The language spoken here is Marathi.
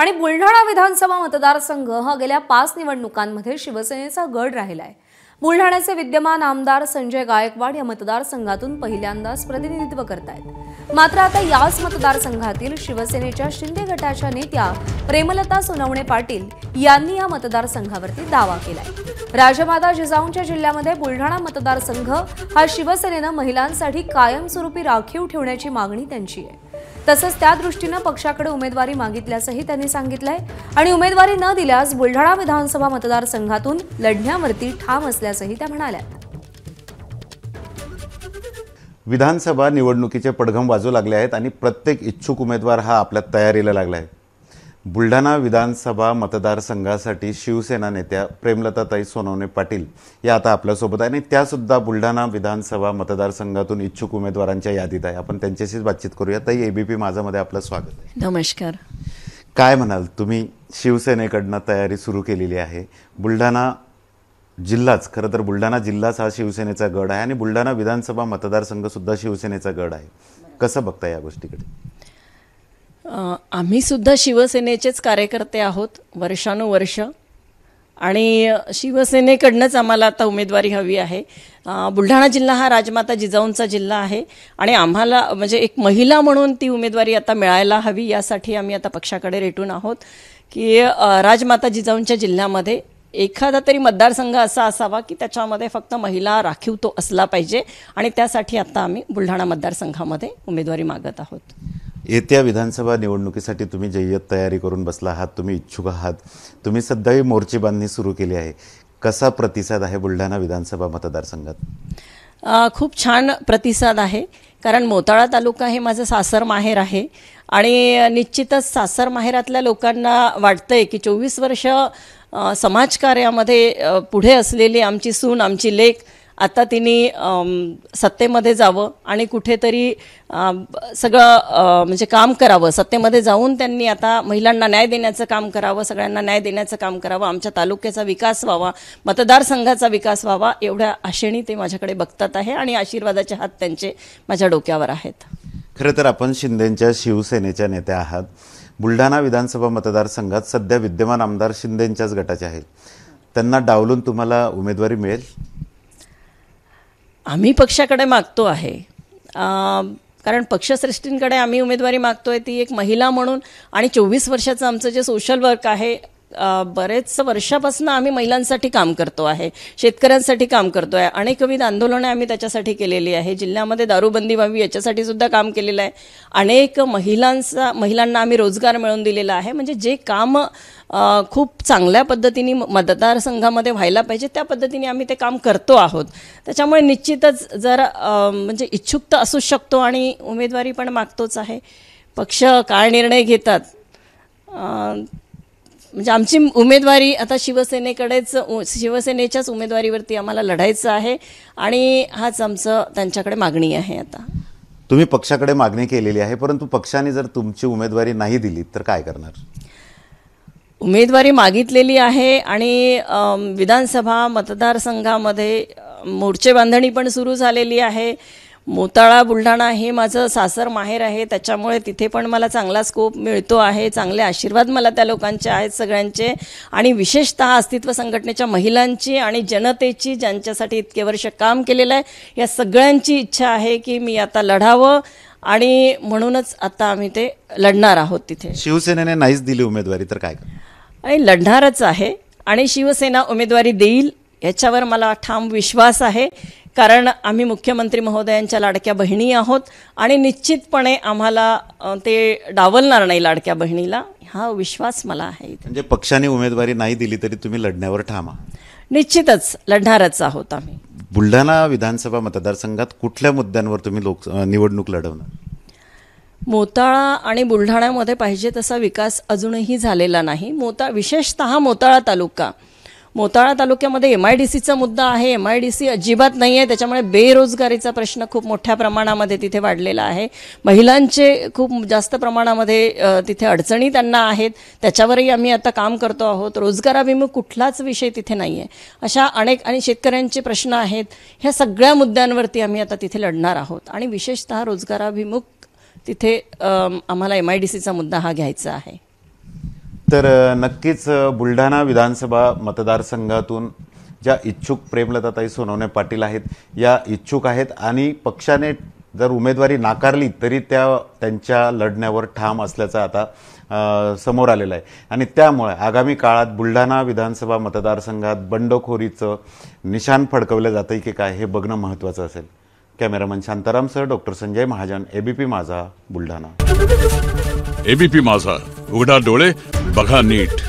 आणि बुलढाणा विधानसभा मतदारसंघ हा गेल्या 5 निवडणुकांमध्ये शिवसेनेचा गड राहिलाय। बुलढाण्याचे विद्यमान आमदार संजय गायकवाड या मतदारसंघातून पहिल्यांदाच प्रतिनिधित्व करतायत। मात्र आता याच मतदारसंघातील शिवसेनेच्या शिंदे गटाच्या नेत्या प्रेमलता सोनवणे पाटील यांनी या मतदारसंघावरती दावा केलाय। राजमाता जिजाऊंच्या जिल्ह्यामध्ये बुलढाणा मतदारसंघ हा शिवसेनेने महिलांसाठी कायमस्वरूपी राखीव ठेवण्याची मागणी त्यांची आहे। तसंच त्या दृष्टीने पक्षाकडे उमेदवारी मागितल्याचंही त्यांनी सांगितलंय आणि उमेदवारी न दिल्यास बुलढाणा विधानसभा मतदारसंघातून लढण्यावरती ठाम असल्याचंही त्या म्हणाल्या। विधानसभा निवडणुकीचे पडघम वाजू लागले आहेत आणि प्रत्येक इच्छुक उमेदवार हा आपल्या तयारीला लागला आहे। बुलढाणा विधानसभा मतदारसंघासाठी शिवसेना नेत्या प्रेमलताताई सोनवणे पाटील या आता आपल्यासोबत आहे आणि त्या सुद्धा बुलढाणा विधानसभा मतदारसंघातून इच्छुक उमेदवारांच्या यादीत आहे। आपण त्यांच्याशीच बातचीत करूया। ताई, एबीपी माझामध्ये आपलं स्वागत आहे। नमस्कार। काय म्हणाल तुम्ही? शिवसेनेकडनं तयारी सुरू केलेली आहे। बुलढाणा जिल्हाच खरं तर बुलढाणा जिल्हाच हा शिवसेनेचा गड आहे आणि बुलढाणा विधानसभा मतदारसंघ सुद्धा शिवसेनेचा गड आहे। कसं बघता या गोष्टीकडे? आम्ही सुद्धा शिवसेनेचेच कार्यकर्ते आहोत वर्षानुवर्ष आणि शिवसेनेकडनंच आम्हाला आता उमेदवारी हवी आहे। बुलढाणा जिल्हा हा राजमाता जिजाऊंचा जिल्हा आहे आणि आम्हाला म्हणजे एक महिला म्हणून ती उमेदवारी आता मिळायला हवी, यासाठी आम्ही आता पक्षाकडे रेटून आहोत की राजमाता जिजाऊंच्या जिल्ह्यामध्ये एखादा तरी मतदारसंघ असा असावा की त्याच्यामध्ये फक्त महिला राखीव तो असला पाहिजे आणि त्यासाठी आता आम्ही बुलढाणा मतदारसंघामध्ये उमेदवारी मागत आहोत। येत्या विधानसभा निवडणुकीसाठी तुम्ही जय्यत तयारी करून बसला आहात, तुम्ही इच्छुक आहात, तुम्ही सध्याही मोर्चे बांधणी सुरू केली आहे। कसा प्रतिसाद आहे बुलढाणा विधानसभा मतदारसंघात? खूप छान प्रतिसाद आहे, कारण मोताळा तालुका हे माझं सासर माहेर आहे आणि निश्चितच सासर माहेरातल्या लोकांना वाटतंय की 24 वर्ष समाजकार्यामध्ये पुढे असलेली आमची सून, आमची लेक आता तिने सत्तेमध्ये जावं आणि कुठेतरी सगळं म्हणजे काम करावं। सत्तेमध्ये जाऊन त्यांनी आता महिलांना न्याय देण्याचं काम करावं, सगळ्यांना न्याय देण्याचं काम करावं, आमच्या तालुक्याचा विकास व्हावा, मतदारसंघाचा विकास व्हावा, एवढ्या आशेने ते माझ्याकडे बघतात आहे आणि आशीर्वादाचे हात त्यांचे माझ्या डोक्यावर आहेत। खरं तर आपण शिंदेंच्या शिवसेनेच्या नेत्या आहात। बुलढाणा विधानसभा मतदारसंघात सध्या विद्यमान आमदार शिंदेंच्याच गटाचे आहेत। त्यांना डावलून तुम्हाला उमेदवारी मिळेल? आम्ही पक्षाकडे मागतो आहे, कारण पक्षश्रेष्ठींकडे आम्ही उमेदवारी मागतोय ती एक महिला म्हणून आणि 24 वर्षाचं आमचं जे सोशल वर्क आहे, बरेच वर्षापासून आम्ही महिलांसाठी काम करतो आहे, शेतकऱ्यांसाठी काम करतो आहे, अनेकविध आंदोलने आम्ही त्याच्यासाठी केलेली आहे, जिल्ह्यामध्ये दारूबंदी व्हावी याच्यासाठी सुद्धा काम केलेलं आहे, अनेक महिलांना आम्ही रोजगार मिळवून दिलेला आहे। म्हणजे जे काम खूप चांगल्या पद्धतीने मतदारसंघामध्ये व्हायला पाहिजे त्या पद्धतीने आम्ही ते काम करतो आहोत। त्याच्यामुळे निश्चितच जर म्हणजे इच्छुक तर असूच शकतो आणि उमेदवारी पण मागतोच आहे। पक्ष काय निर्णय घेतात, म्हणजे आमची उमेदवारी आता शिवसेनेच्याच उमेदवारीवरती आम्हाला लढायचं आहे आणि हाच आमचं त्यांच्याकडे मागणी आहे। आता तुम्ही पक्षाकडे मागणी केलेली आहे, परंतु पक्षाने जर तुमची उमेदवारी नाही दिली तर काय करणार? उमेदवारी मागितलेली आहे आणि विधानसभा मतदारसंघामध्ये मोर्चे बांधणी पण सुरू झालेली आहे। मोताळा बुलढाणा हे माझं सासर माहेर आहे, त्याच्यामुळे तिथे पण मला चांगला स्कोप मिळतो आहे, चांगले आशीर्वाद मला त्या लोकांचे आहेत सगळ्यांचे आणि विशेषतः अस्तित्व संघटनेच्या महिलांची आणि जनतेची, ज्यांच्यासाठी इतके वर्ष काम केलेलं आहे, या सगळ्यांची इच्छा आहे की मी आता लढावं आणि म्हणूनच आता आम्ही ते लढणार आहोत। तिथे शिवसेनेने नाहीच दिली उमेदवारी तर काय करणार? आणि लढणारच आहे आणि शिवसेना उमेदवारी देईल याच्यावर मला ठाम विश्वास आहे, कारण आम्ही मुख्यमंत्री महोदयांच्या लाडक्या बहिणी आहोत आणि निश्चितपणे आम्हाला ते डावलणार नाही लाडक्या बहिणीला, हा विश्वास मला आहे। म्हणजे पक्षाने उमेदवारी नाही दिली तरी तुम्ही लढण्यावर ठाम आहात? निश्चितच लढणारच आहोत आम्ही। बुलढाणा विधानसभा मतदारसंघात कुठल्या मुद्द्यांवर तुम्ही निवडणूक लढवणार? मोताळा आणि बुलढाण्यामध्ये पाहिजे तसा विकास अजूनही झालेला नाही। विशेषतः मोताळा तालुक्यामध्ये MIDCचा मुद्दा आहे, MIDC अजिबात नाही आहे, त्याच्यामुळे बेरोजगारीचा प्रश्न खूप मोठ्या प्रमाणामध्ये तिथे वाढलेला आहे, महिलांचे खूप जास्त प्रमाणामध्ये तिथे अडचणी त्यांना आहेत, त्याच्यावरही आम्ही आता काम करतो आहोत। रोजगाराभिमुख कुठलाच विषय तिथे नाही आहे, अशा अनेक आणि शेतकऱ्यांचे प्रश्न आहेत, ह्या सगळ्या मुद्द्यांवरती आम्ही आता तिथे लढणार आहोत आणि विशेषतः रोजगाराभिमुख तिथे आम्हाला MIDCचा मुद्दा हा घ्यायचा आहे। तर नक्कीच बुलढाणा विधानसभा मतदारसंघातून ज्या इच्छुक प्रेमलताताई सोनवणे पाटील आहेत या इच्छुक आहेत आणि पक्षाने जर उमेदवारी नाकारली तरी त्यांच्या लढण्यावर ठाम असल्याचं आता समोर आलेलं आहे आणि त्यामुळे आगामी काळात बुलढाणा विधानसभा मतदारसंघात बंडखोरीचं निशाण फडकवलं जातं की काय हे बघणं महत्त्वाचं असेल. कॅमेरामन शांतारामसह doctor Sanjay Mahajan, ABP Majha, Buldhana. ABP माझा, उघडा डोळे बघा नीट.